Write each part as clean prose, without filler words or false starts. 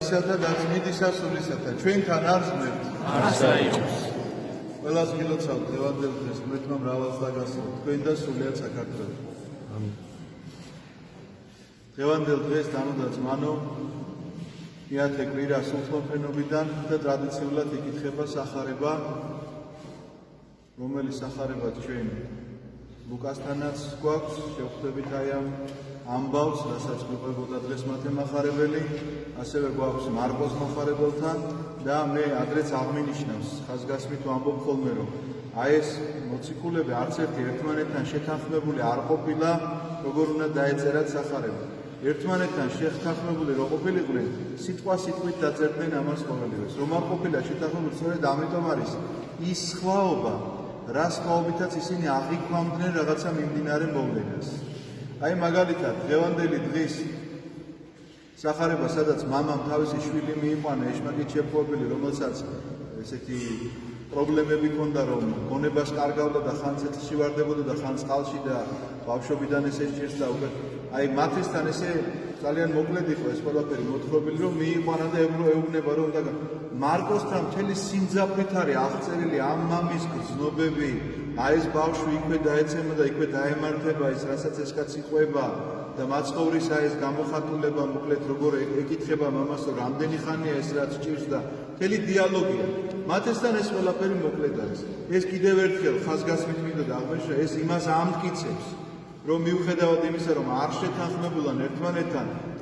დათვისათა და წმინდის ასულისათა ჩვენთან არ ზმებთ. არსა იყოს. ყველას გილოცავთ დღევანდელ დღეს ღმერთმა მრავალს დაგასრულოთ თქვენ და სულიად საქართველოს. ამინ. დღევანდელ დღეს თანუდაც მანო მეათე კვირა სულთმოფენობიდან და ტრადიციულად იკითხება სახარება, რომელიც სახარება ჩვენ ლუკასთანაც გვაქვს, შევხვდებით აი ამ ამბავს, რასაც გვიყვებოდა დღეს მათე მახარებელი, ასევე გვაქვს მარკოს მახარებელთან და მე ადრეც აღმინიშნავს ხაზგასმით ვამბობ ხოლმე, რომ აი ეს მოციქულები არც ერთი ერთმანეთთან შეთანხმებული არ ყოფილა, როგორ უნდა დაეწერათ სახარება. ერთმანეთთან შეთანხმებული რო ყოფილიყვნენ, სიტყვით დაწერდნენ ამას ყოველივეს. რომ არ ყოფილა შეთანხმებული, სწორედ ამიტომ არის ის სხვაობა, რა სხვაობითაც ისინი აღიქვამდნენ რაღაცა მიმდინარე მოვლენას. აი მაგალითად, დღევანდელი დღის სახარება, სადაც მამამ თავისი შვილი მიიყვანა, ეშმაკით შეპყრობილი, რომელსაც ესეთი პრობლემები ჰქონდა, რომ გონებას კარგავდა და ხან ცეცხლში ვარდებოდა და ხან წყალში და ბავშვობიდან ესე ჭირს და უკვე აი მათესთან ესე ძალიან მოკლედ იყო ეს ყველაფერი მოთხრობილი, რომ მიიყვანა და ეუბნება, რომ და მარკოსთან მთელი სიმძაფრით არის აღწერილი ამ მამის გრძნობები, აი ეს ბავშვი იქვე დაეცემა და იქვე დაემართება, ის რასაც ეს კაცი ყვება და მაცხოვრისა ეს გამოხატულება მოკლედ როგორ ეკითხება მამას, რომ რამდენი ხანია ეს რაც ჭირს და მთელი დიალოგია. მათესთან ეს ყველაფერი მოკლედ არის. ეს კიდევ ერთხელ ხაზგასმით მინდოდა აღმოჩნდა, ეს იმას ამტკიცებს, რომ მიუხედავად იმისა, რომ არ შეთანხმებულან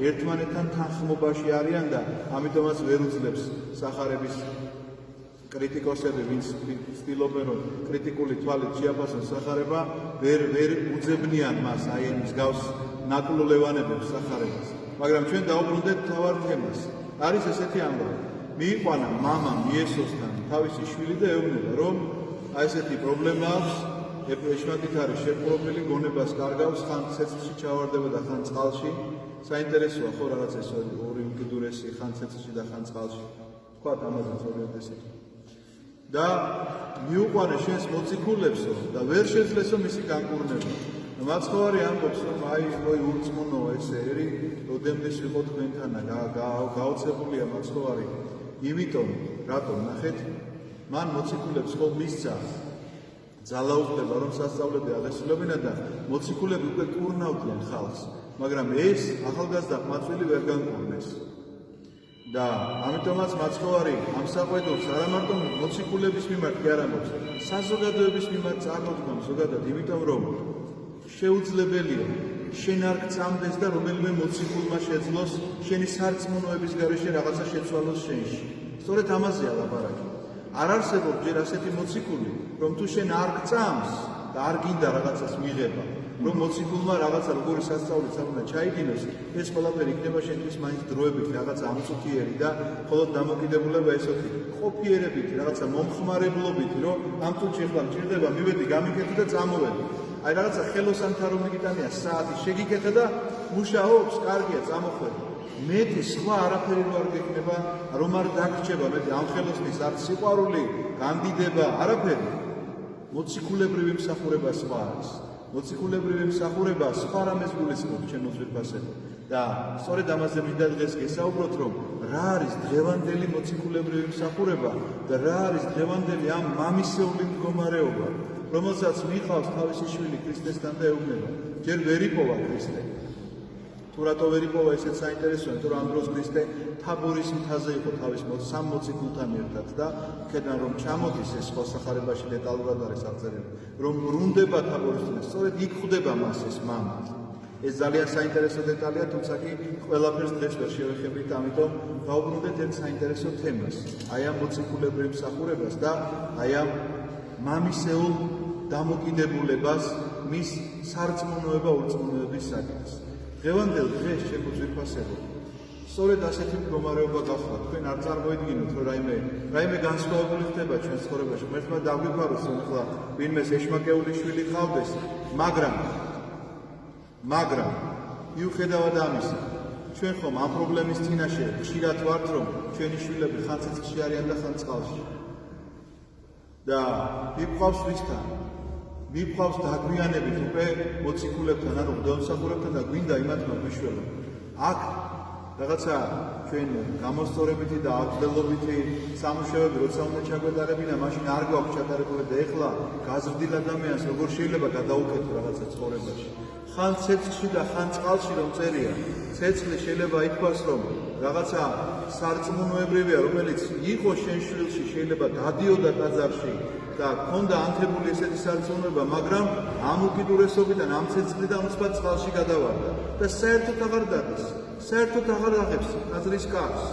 ერთმანეთთან თანხმობაში არიან და ამიტომაც ვერ უძლებს სახარების კრიტიკოსები, ვინც ცდილობენ, რომ კრიტიკული თვალით შეაფასონ სახარება, ვერ უძებნიან მას აი ამ მსგავს ნაკლულევანებებს სახარებას. მაგრამ ჩვენ დავუბრუნდეთ მთავარ თემას. არის ესეთი ამბავი. მიიყვანა მამამ იესოსთან თავისი შვილი და ეუბნება, რომ აი ესეთი პრობლემა აქვს, ეშმაკით არის შეპყრობილი, გონებას კარგავს, ხან ცეცხლში ჩავარდება და ხან წყალში. საინტერესოა ხო რაღაც ეს ორი უკიდურესი, ხან ცეცხლში და ხან წყალში. თქვათ ამაზეც ორიოდესი. და მიუყვანე შენს მოციქულებსო და ვერ შეძლესო მისი განკურნება. მაცხოვარი ამბობს, რომ აი ურწმუნოა ესე ერი, როდემდეს ვიყო თქვენთან და გაოცებულია მაცხოვარი. იმიტომ, რატომ ნახეთ, მან მოციქულებს ხო მისცა ძალა უხდება, რომ სასწაულები აღესრულებინა და მოციქულები უკვე კურნავდნენ ხალხს, მაგრამ ეს ახალგაზრდა მაწვილი ვერ განკურნეს. და ამიტომაც მაცხოვარი ამსაყვედურს არა მარტო მოციქულების მიმართ კი არ ამბობს, საზოგადოების მიმართ წარმოთქმავს ზოგადად, იმიტომ რომ შეუძლებელია შენ არ გწამდეს და რომელიმე მოციქულმა შეძლოს შენი სარწმუნოების გარეშე რაღაცა შეცვალოს შენში. სწორედ ამაზეა ლაპარაკი. არ არსებობს ჯერ ასეთი მოციქული, რომ თუ შენ არ გწამს და არ გინდა რაღაცას მიღება, რომ მოციქულმა რაღაცა როგორი სასწაულიც არ უნდა ჩაიდინოს, ეს ყველაფერი იქნება შენთვის მაინც დროებით რაღაცა ამწუთიერი და მხოლოდ დამოკიდებულება ესეთი ყოფიერებით, რაღაცა მომხმარებლობით, რომ ამ წუთში ახლა მჭირდება, მივედი, გამიკეთე და წამოვედი. აი რაღაცა ხელოსანთა რომ მიგიტანია საათი შეგიკეთე და მუშაობს, კარგია, წამოხვედი. მეტი სხვა არაფერი არ გექნება, რომ არ დაგრჩება მეტი ამ ხელოსნის არც სიყვარული, განდიდება, არაფერი. მოციქულებრივი მსახურება სხვა არის. მოციქულებრივი მსახურება სხვა რამეს გულისხმობს ჩემო ძვირფასებო. და სწორედ ამაზე მინდა დღეს გესაუბროთ, რომ რა არის დღევანდელი მოციქულებრივი მსახურება და რა არის დღევანდელი ამ მამისეული მდგომარეობა, რომელსაც მიყავს თავისი შვილი ქრისტესთან და ეუბნება, ჯერ ვერ იპოვა ქრისტე. თუ რატო ვერ იპოვა, ესეც საინტერესოა, იმიტომ რომ ამ დროს ქრისტე თაბორის მთაზე იყო თავის სამ მოციქულთან ერთად და იქედან რომ ჩამოდის ეს სხვა სახარებაში დეტალურად არის აღწერილი, რომ ბრუნდება თაბორის მთაზე, სწორედ იქ ხვდება მას ეს მამა. ეს ძალიან საინტერესო დეტალია, თუმცა კი ყველაფერს დღეს ვერ შევეხებით, ამიტომ დავუბრუნდეთ ერთ საინტერესო თემას, აი ამ მოციქულებრივ მსახურებას და აი ამ მამისეულ დამოკიდებულებას მის სარწმუნოება ურწმუნოების საკითხს. დღევანდელ დღეს ჩემო ძვირფასებო, სწორედ ასეთი მდგომარეობა გახდა. თქვენ არ წარმოიდგინოთ, რომ რაიმე განსხვავებული ხდება ჩვენს ცხოვრებაში. ღმერთმა დაგვიფაროს, რომ ახლა ვინმეს ეშმაკეული შვილი ჰყავდეს, მაგრამ მიუხედავად ამისა, ჩვენ ხომ ამ პრობლემის წინაშე ხშირად ვართ, რომ ჩვენი შვილები ხან ცეცხლში არიან და ხან წყალში. და მიყავს ვისთან? მიყავს დაგვიანებით უკვე მოციქულებთან, ანუ მღვდელმსახურებთან და გვინდა იმათმა გვიშველა. აქ რაღაცა ჩვენ გამოსწორებითი და აღგზელობითი სამუშაოები როცა უნდა ჩაგვეტარებინა, მაშინ არ გვაქვს ჩატარებული და ეხლა გაზრდილ ადამიანს როგორ შეიძლება გადაუკეთო რაღაცა ცხოვრებაში. ხან ცეცხლში და ხან წყალში რომ წერია, ცეცხლი შეიძლება ითქვას რომ რაღაცა სარწმუნოებრივია, რომელიც იყო შენ შვილში, შეიძლება დადიოდა ტაძარში და ქონდა ანთებული ესეთი სარწმუნოება, მაგრამ ამ უკიდურესობიდან, ამ ცეცხლიდან უცბად წყალში გადავარდა და საერთოდ აღარ დადის. საერთოდ აღარ აღებს ტაძრის კარს.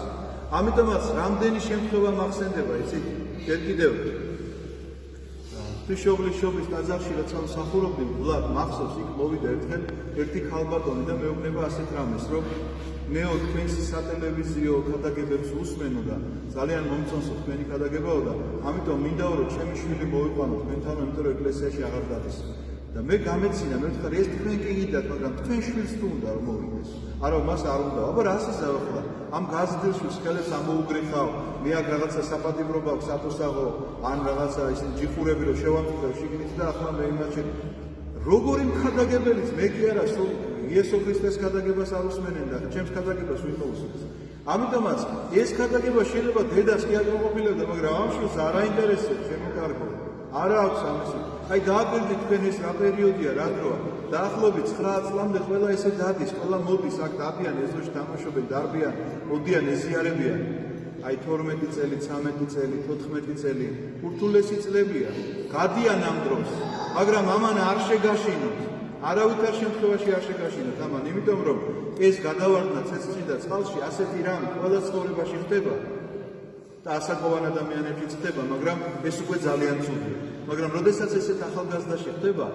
ამიტომაც რამდენი შემთხვევა მახსენდება, იცით? ჯერ კიდევ ღვთისმშობლის შობის ტაძარში როცა მსახურობდი, ბლად მახსოვს, იქ მოვიდა ერთხელ ერთი ქალბატონი და მეუბნება ასეთ რამეს, რომ მეო თქვენს სატელევიზიო ქადაგებებს უსმენო და ძალიან მომწონსო თქვენი ქადაგებაო და ამიტომ მინდაო რომ ჩემი შვილი მოვიყვანო თქვენთან, იმიტომ რომ ეკლესიაში აღარ დადის. და მე გამეცინა, მე ვთქარი, ეს თქვენ კი გიდათ, მაგრამ თქვენ შვილს თუ უნდა რომ მოვიდეს. არა, მას არ უნდა. აბა რა ისაა ახლა? ამ გაზრდილ შვილს ხელებს ამოუგრეხავ, მე აქ რაღაცა საპატიმრო მაქვს, ათოსაღო, ან რაღაცა ისინი ჯიხურები რომ შევამტკიცებ შიგნით და ახლა მე იმაში როგორი მქადაგებელიც, მე კი არა, სულ იესო ქრისტეს ქადაგებას არ უსმენენ და ჩემს ქადაგებას ვინ მოусმენს. ამიტომაც ეს ქადაგება შეიძლება დედას კი არ მოყოფილებდა, მაგრამ ამ შვილს არ აინტერესებს შემოკარგო. არა აქვს ამისი. აი დააკვირდით თქვენ ეს რა პერიოდია, რა დროა. დაახლოებით 9 წლამდე ყველა ესე დადის, ყველა მოდის აქ დადიან ეზოში თამაშობენ, დარბიან, მოდიან, ეზიარებიან. აი 12 წელი, 13 წელი, 14 წელი, ურთულესი წლებია. გადიან ამ დროს, მაგრამ ამან არ შეგაშინოთ. არავითარ შემთხვევაში არ შეგაშინოთ ამან, იმიტომ რომ ეს გადავარდნა ცეცხლში და წყალში ასეთი რამ ყველა ცხოვრებაში ხდება. და ასაკოვან ადამიანებში ხდება, მაგრამ ეს უკვე ძალიან ცუდია. მაგრამ როდესაც ესეთ ახალგაზრდაში ხდება,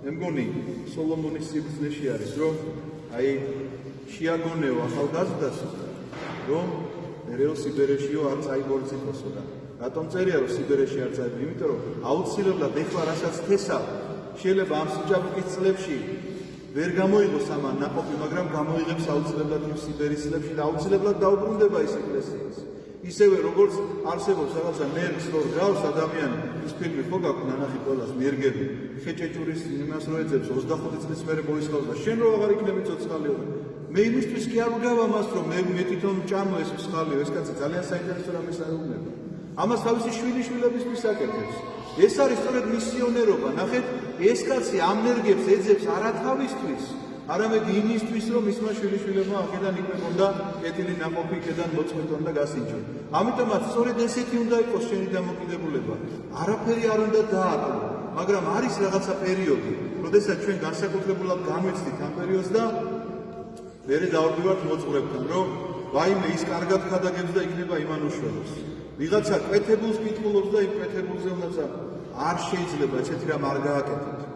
მე მგონი სოლომონის სიბრძნეში არის, რომ აი შეაგონეო ახალგაზრდას, რომ მერეო სიბერეშიო არ წაიბორციფოსო და რატომ წერია რომ სიბერეში არ წაიბო? იმიტომ რომ აუცილებლად ეხლა რასაც თესავ, შეიძლება ამ სიჭაბუკის წლებში ვერ გამოიღოს ამან ნაყოფი, მაგრამ გამოიღებს აუცილებლად იმ სიბერის წლებში და აუცილებლად დაუბრუნდება ის ეკლესიას. ისევე როგორც არსებობს რაღაცა ნერგს რო გავს ადამიანი, ის ფილმი ხო გაქვს ნანახი ყველას მერგები, ხეჭეჭურის იმას რო ეძებს 25 წლის მერე მოისხავს და შენ რო აღარ იქნები ცოცხალიო. მე იმისთვის კი არ ვგავა მას, რომ მე თვითონ ვჭამო ეს მსხალიო, ეს კაცი ძალიან საინტერესო რამეს აუნება. ამას თავისი შვილიშვილებისთვის აკეთებს. ეს არის სწორედ მისიონერობა. ნახეთ, ეს კაცი ამ ნერგებს ეძებს არა თავისთვის, არამედ იმისთვის, რომ ისმა შვილიშვილებმა აქედან იქნებონ და კეთილი ნაყოფი იქედან მოწყვეტონ და გასინჯონ. ამიტომაც სწორედ ესეთი უნდა იყოს შენი დამოკიდებულება. არაფერი არ უნდა დააკლო, მაგრამ არის რაღაცა პერიოდი, როდესაც ჩვენ განსაკუთრებულად განვიცდით ამ პერიოდს და მერე დავდივართ მოწყვრებთან, რომ ვაიმე ის კარგად ქადაგებს და იქნება იმან უშველოს. ვიღაცა კვეთებულს კითხულობს და იმ კვეთებულზე უნდა არ შეიძლება ესეთი რამ არ გააკეთოთ.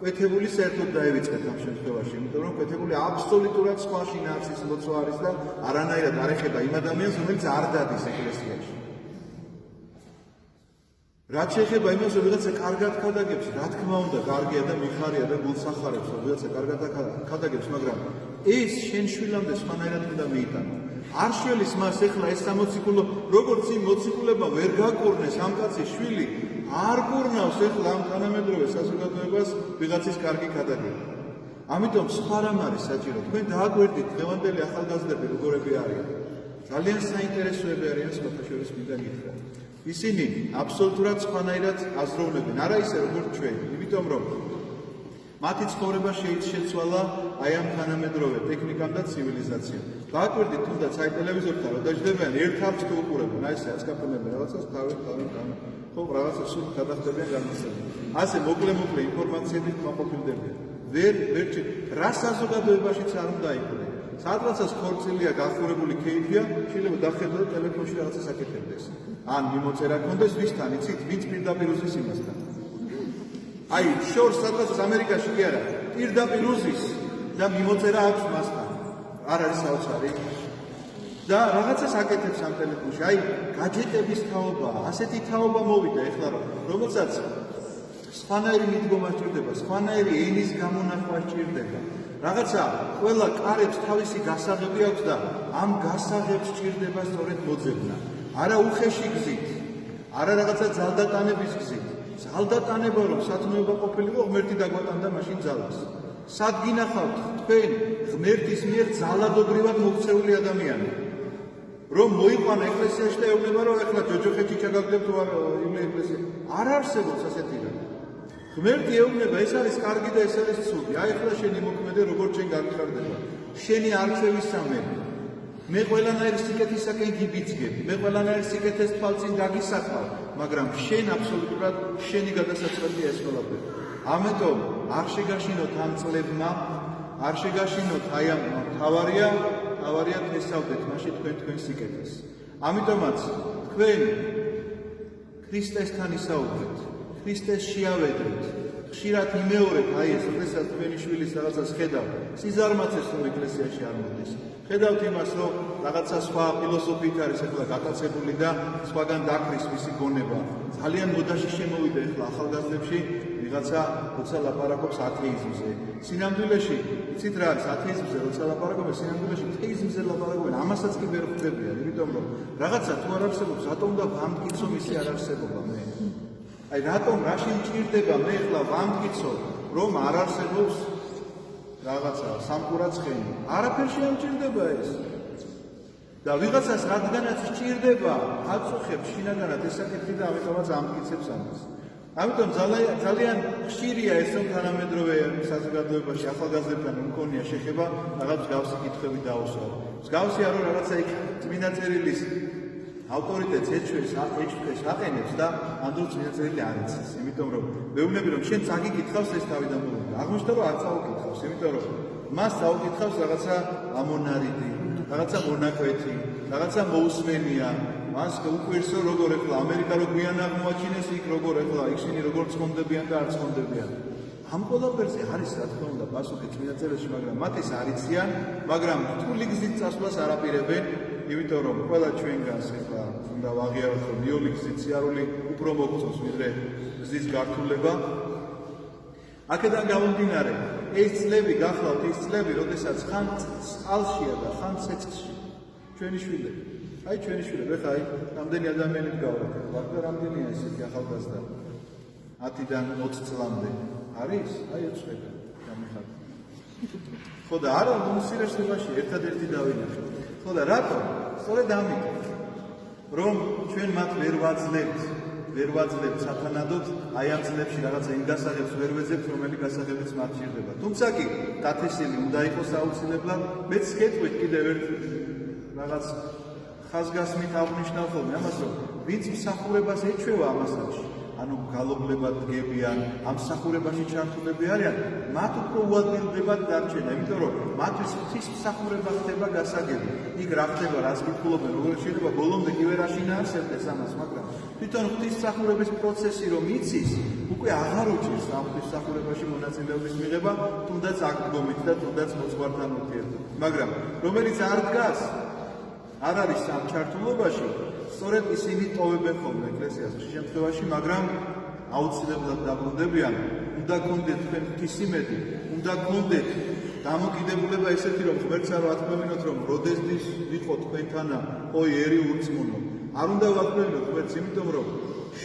კვეთებული საერთოდ დაევიწყეთ ამ შემთხვევაში, იმიტომ რომ კვეთებული აბსოლუტურად სხვა შინაარსის ლოცვა არის და არანაირად არ ეხება იმ ადამიანს, რომელიც არ დადის ეკლესიაში. რაც შეეხება იმას, რომ ვიღაცა კარგად ქადაგებს, რა თქმა უნდა, კარგია და მიხარია და გულს ახარებს, რომ ვიღაცა კარგად ქადაგებს, მაგრამ ეს შენ შვილამდე სხვანაირად უნდა მიიტანო. არ შველის მას ეხლა ეს სამოციქულო, როგორც იმ მოციქულებმა ვერ გაკურნეს ამ კაცის შვილი, არ კურნავს ეხლა ამ თანამედროვე საზოგადოებას ვიღაცის კარგი ქადაგება. ამიტომ სხვა რამ არის საჭირო. თქვენ დააკვირდით დღევანდელი ახალგაზრდები როგორები არიან. ძალიან საინტერესოები არიან სხვათა შორის მინდა გითხრათ. ისინი აბსოლუტურად სხვანაირად აზროვნებენ, არა ისე როგორც ჩვენ, იმიტომ რომ მათი ცხოვრება შეიცვალა აი ამ თანამედროვე ტექნიკამ და ცივილიზაციამ. დააკვირდით თუნდაც აი ტელევიზორთან რომ დაждდებიან ერთ არც თუ უყურებენ, აი ესე აცკაფონებენ რაღაცას თავი ხო რაღაცა სულ გადახდებიან განმცემლად. ასე მოკლე ინფორმაციებით მოყოფილდებიან. ვერ რა საზოგადოებაშიც არ უნდა იყვნენ. სადღაცას ქორწილია, გახურებული კეიფია, შეიძლება დახედო და ტელეფონში რაღაცას აკეთებდეს. ან მიმოწერა კონდეს ვისთან, იცით, ვინც პირდაპირ უზის იმასთან. აი, შორს სადღაც ამერიკაში კი არა, პირდაპირ უზის და მიმოწერა აქვს მასთან. არ არის საოცარი. და რაღაცას აკეთებს ამ ტელეფონში. აი, გაჯეტების თაობაა, ასეთი თაობა მოვიდა ეხლა რომელსაც სხვანაირი მიდგომა სჭირდება, სხვანაირი ენის გამონახვა სჭირდება. რაღაცა ყველა კარებს თავისი გასაღები აქვს და ამ გასაღებს სჭირდება სწორედ მოძებნა. არა უხეში გზით, არა რაღაცა ძალდატანების გზით. ძალდატანება რომ სათნოება ყოფილიყო, ღმერთი დაგვატანდა მაშინ ძალას. სად გინახავთ თქვენ ღმერთის მიერ ძალადობრივად მოქცეული ადამიანი. რომ მოიყვანა ეკლესიაში და ეუბნება, რომ ეხლა ჯოჯოხეთში ჩაგაგდებთ იმ ეკლესია. არ არსებობს ასეთი რამ. ღმერთი ეუბნება, ეს არის კარგი და ეს არის ცუდი. აი ეხლა შენი მოქმედე როგორ შენ გაგიხარდება. შენი არჩევის სამები. მე ყველანაირ სიკეთისაკენ გიბიძგები, მე ყველანაირ სიკეთეს თვალწინ გაგისახავ, მაგრამ შენ აბსოლუტურად შენი გადასაწყვეტია ეს ყველაფერი. ამიტომ არ შეგაშინოთ ამ წლებმა, არ შეგაშინოთ აი ამ თავარია თესავდეთ მაშინ თქვენ სიკეთეს. ამიტომაც თქვენ ქრისტესთან ისაუბრეთ, ქრისტეს შეავედრეთ, ხშირად იმეორეთ აი ეს, როდესაც თქვენი შვილის რაღაცას ხედავ, სიზარმაცეს რომ ეკლესიაში არ მოდის. ხედავთ იმას, რომ რაღაცა სხვა ფილოსოფიით არის ახლა გატაცებული და სხვაგან დაკრის მისი გონება. ძალიან მოდაში შემოვიდა ახლა ახალგაზრდებში ვიღაცა როცა ლაპარაკობს ათეიზმზე. სინამდვილეში, იცით რა არის ათეიზმზე როცა ლაპარაკობენ, სინამდვილეში თეიზმზე ლაპარაკობენ, ამასაც კი ვერ ხვდებიან, იმიტომ რომ რაღაცა თუ არ არსებობს, რატომ და ვამტკიცო მისი არ არსებობა მე? აი რატომ რაში მჭირდება მე ახლა ვამტკიცო, რომ არ არსებობს რაღაცა სამყურაცხენი, არაფერში არ მჭირდება ეს. და ვიღაცას რადგანაც სჭირდება, აწუხებს შინაგანად ეს საკითხი და ამიტომაც ამტკიცებს ამას. ამიტომ ძალიან ხშირია ეს, რომ თანამედროვე საზოგადოებაში ახალგაზრდებთან მქონია შეხება რაღაც მსგავსი კითხვები დაუსვათ. მსგავსია რომ რაღაცა იქ წმინდა წერილის ავტორიტეტს ეჩვეს აყენებს და ამ დროს წმინდა წერილი არ იცის. იმიტომ რომ მეუბნები რომ შენ წაგიკითხავს ეს თავიდან მოუდა. აღმოჩნდა რომ არ წაუკითხავს, იმიტომ რომ მას წაუკითხავს რაღაცა ამონარიდი, რაღაცა მონაკვეთი, რაღაცა მოусმენია. მას უკვირსო როგორ ეხლა ამერიკა რო გვიან აღმოაჩინეს იქ როგორ ეხლა ისინი როგორ ცხონდებიან და არ ცხონდებიან. ამ ყველაფერზე არის რა თქმა უნდა პასუხი წმინდა წერილში, მაგრამ მათ ეს არ იციან, მაგრამ რთული გზით წასვლას არ აპირებენ, იმიტომ რომ ყველა ჩვენგანს ეხლა უნდა ვაღიაროთ, რომ ნიოლი გზით სიარული უფრო მოგწონს ვიდრე გზის გართულება. აქედან გამომდინარე, ეს წლები გახლავთ ის წლები, როდესაც ხან წყალშია და ხან ცეცხლში ჩვენი შვილები. აი ჩვენი შვილები, ხა აი რამდენი ადამიანი გგავდა, ვარდა რამდენია ესეთი ახალგაზრდა 10-დან 20 წლამდე არის? აი 20 გამიხარდა. ხო და არა უმცირესობაში ერთადერთი დავინახე. ხო და რატო? სწორედ ამიტომ, რომ ჩვენ მათ ვერ ვაძლევთ სათანადოდ აი ამ წლებში რაღაცა იმ გასაღებს ვერ ვეძებთ, რომელი გასაღებიც მათ სჭირდება. თუმცა კი დათესილი უნდა იყოს აუცილებლად, მეც გეტყვით კიდევ ერთ რაღაც ხაზგასმით აღნიშნავ ხოლმე ამას, რომ ვინც მსახურებას ეჩვევა ამასაში, ანუ გალობლებად დგებიან, ამ მსახურებაში ჩართულები არიან, მათ უფრო უადგილდებათ დარჩენა, იმიტომ რომ მათთვის ღვთის მსახურება ხდება გასაგები. იქ რა ხდება, რას კითხულობენ, როგორ შეიძლება ბოლომდე კი ვერ აშინაარსებდეს ამას, მაგრამ თვითონ ღვთის მსახურების პროცესი რომ იცის, უკვე აღარ უჭირს ამ ღვთის მსახურებაში მონაწილეობის მიღება, თუნდაც აკდგომით და თუნდაც მოძღვართან ურთიერთობით. მაგრამ რომელიც არ დგას, არ არის ამ ჩართულობაში, სწორედ ისინი ტოვებენ ხოლმე ეკლესიას ხშირ შემთხვევაში, მაგრამ აუცილებლად დაბრუნდებიან, უნდა გქონდეთ თქვენ ღვთისმეტი, უნდა გქონდეთ დამოკიდებულება ესეთი, რომ ღმერთს არ ვათქმევინოთ, რომ როდესდის ვიყო თქვენთანა, ой ერი ურწმუნო. არ უნდა ვათქმევინოთ ღმერთს, იმიტომ რომ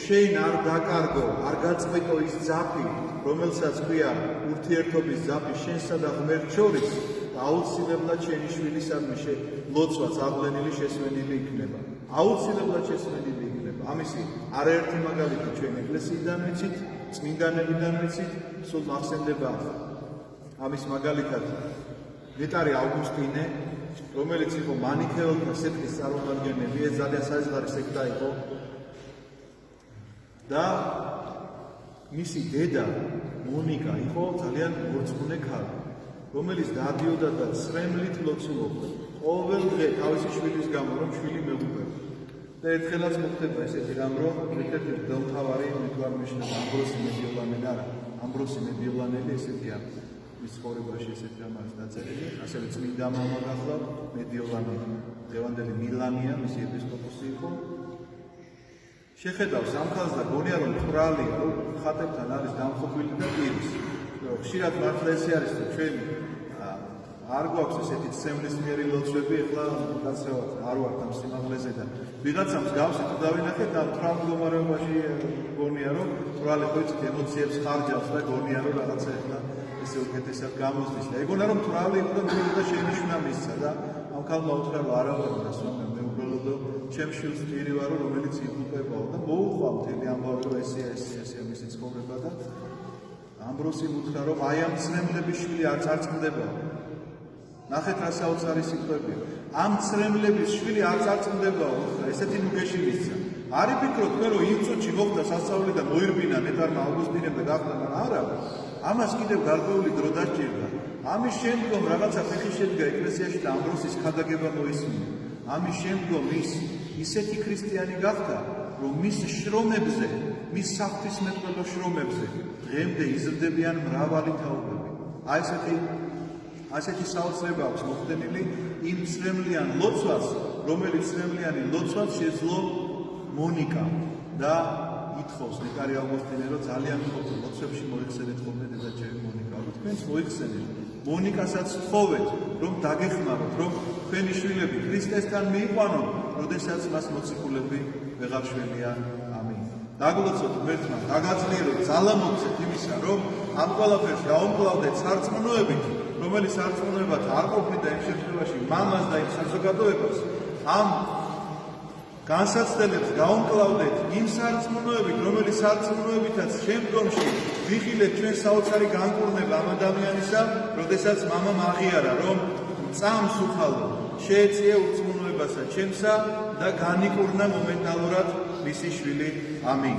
შენ არ დაკარგო, არ გაწყვეტო ის ძაფი, რომელსაც ქვია ურთიერთობის ძაფი შენსა და ღმერთს შორის. აუცილებლად შენი შვილისადმი ლოცვა წაღლენილი შესვენილი იქნება. აუცილებლად შესვენილი იქნება. ამისი არაერთი მაგალითი ჩვენ ეკლესიიდან ვიცით, წმინდანებიდან ვიცით, სულ მახსენდება ამის მაგალითად ნეტარი ავგუსტინე, რომელიც იყო მანიქეელთა სექტის წარმომადგენელი, ეს ძალიან საზღარი სექტა იყო და მისი დედა მონიკა იყო ძალიან მორწმუნე ქალი, რომელიც დადიოდა და ცრემლით ლოცულობდა ყოველ დღე თავისი შვილის გამო, რომ შვილი მეუღებდა. და ერთხელაც მოხდება ესეთი რამ, რომ ერთ-ერთი მღვდელმთავარი მეთვალმეშნება ამბროსი მედიოლანელი ესეთია მის ცხოვრებაში ესეთი რამ არის დაწერილი, ასევე წმინდა მამა გახლავთ მედიოლანელი, დღევანდელი მილანია, მისი ეპისკოპოსი იყო. შეხედავს ამ ქალს და გონია რომ ხრალია, რომ ხატებთან არის დამხობილი და პირის. ხშირად მართლა ესე არის, რომ ჩვენ არ გვაქვს ესეთი ცემლისმიერი ლოცვები, ეხლა გასწევათ, არ ვართ ამ სიმაღლეზე და ვიღაცა მსგავსი თუ დავინახეთ, ამ თრალ მდგომარეობაში გონია, რომ თრალი ხო იცით ემოციებს ხარჯავს და გონია, რომ რაღაცა ეხლა კიდეც უკეთესად გამოსდის და ეგონა რომ თვრალი იყო და მე შენიშნა მისცა და ამ ქალმა უთხრა რომ არა ვარ და სვამე მე უბრალოდ ჩემ შვილს პირი ვარო რომელიც იღუპებაო და მოუხვა მთელი ამბავი რომ ესეა მისი ცხოვრება და ამბროსიმ უთხრა რომ აი ამ ცრემლების შვილი არ წარწყდებაო ნახეთ რა საოცარი სიტყვებია ამ ცრემლების შვილი არ წარწყდებაო უთხრა ესეთი ნუგეში მისცა არ იფიქროთ მე რომ იმ წუთში მოხდა სასწაული და მოირბინა ნეტარმა ავგუსტინემ და გახდა მაგრამ არა ამას კიდევ გარკვეული დრო დასჭირდა ამის შემდგომ რაღაცა ფეხი შედგა ეკლესიაში და ამბროსის ქადაგება მოისმინა ამის შემდგომ ის ისეთი ქრისტიანი გახდა რომ მის შრომებზე მის საღვთისმეტყველო შრომებზე დღემდე იზრდებიან მრავალი თაობები აი ასეთი საოცრება აქვს მოხდენილი იმ ცრემლიან ლოცვას რომელიც ცრემლიანი ლოცვას შეძლო მონიკა და ითხოვს ნეტარი ავგუსტინე რომ ძალიან ხოთ ლოცვებში მოიხსენეთ ხოლმე დედაჩემი მონიკა თქვენს მოიხსენეთ მონიკასაც თხოვეთ რომ დაგეხმაროთ რომ თქვენი შვილები ქრისტესთან მიიყვანონ როდესაც მას მოციქულები ვეღარ შველიან ამინ დაგლოცოთ ღმერთმა დაგაძლიეროთ ძალა მოგცეთ იმისა რომ ამ ყველაფერს გაუმკლავდეთ სარწმუნოებით რომელიც სარწმუნოებად არ ყოფნიდა იმ შემთხვევაში მამას და იმ საზოგადოებას ამ განსაცდელებს გაუმკლავდეთ იმ სარწმუნოებით რომელიც სარწმუნოებითაც შემდგომში ვიხილეთ ჩვენ საოცარი განკურნება ამ ადამიანისა როდესაც მამამ აღიარა რომ წამს უხალო შეეწია ურწმუნოებასა ჩემსა და განიკურნა მომენტალურად მისი შვილი ამინ